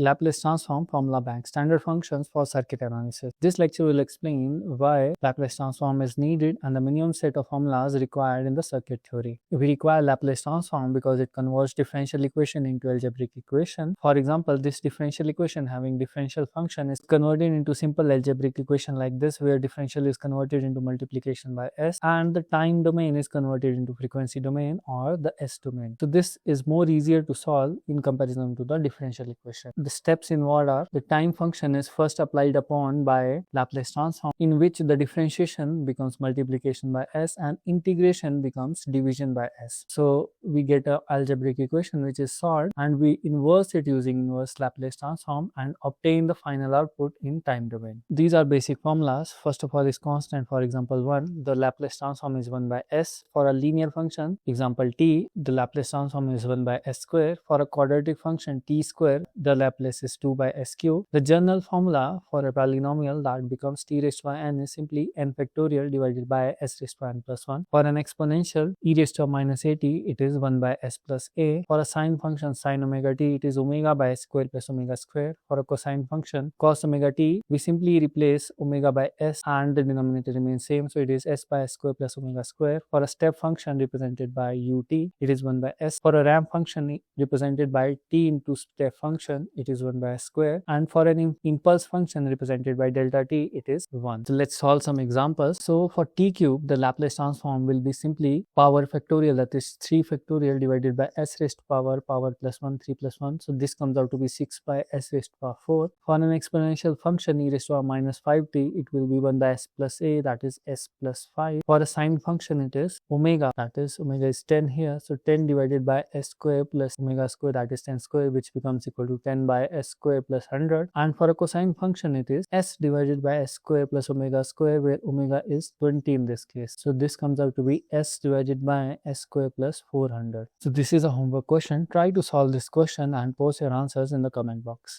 Laplace Transform Formula Bank, standard functions for circuit analysis. This lecture will explain why Laplace transform is needed and the minimum set of formulas required in the circuit theory. We require Laplace transform because it converts differential equation into algebraic equation. For example, this differential equation having differential function is converted into simple algebraic equation like this, where differential is converted into multiplication by s and the time domain is converted into frequency domain or the s domain. So this is more easier to solve in comparison to the differential equation. The steps involved are: the time function is first applied upon by Laplace transform, in which the differentiation becomes multiplication by s and integration becomes division by s. So we get an algebraic equation which is solved, and we inverse it using inverse Laplace transform and obtain the final output in time domain. These are basic formulas. First of all is constant. For example 1, the Laplace transform is 1 by s. For a linear function, example t, the Laplace transform is 1 by s square. For a quadratic function t square, the Laplace is 2 by s cube. The general formula for a polynomial that becomes t raised by n is simply n factorial divided by s raised by n plus 1. For an exponential e raised to minus at, it is 1 by s plus a. For a sine function sin omega t, it is omega by s square plus omega square. For a cosine function cos omega t, we simply replace omega by s and the denominator remains same, so it is s by s square plus omega square. For a step function represented by ut, it is 1 by s. For a ramp function represented by t into step function, it is 1 by s square. And for an impulse function represented by delta t, it is 1. So let's solve some examples. So for t cube, the Laplace transform will be simply power factorial, that is 3 factorial divided by s raised to power plus 1, 3 plus 1. So this comes out to be 6 by s raised to power 4. For an exponential function e raised to minus 5t, it will be 1 by s plus a, that is s plus 5. For a sine function, it is omega, that is omega is 10 here. So 10 divided by s square plus omega square, that is 10 square, which becomes equal to 10 by s square plus 100. And for a cosine function, it is s divided by s square plus omega square, where omega is 20 in this case. So this comes out to be s divided by s square plus 400. So this is a homework question. Try to solve this question and post your answers in the comment box.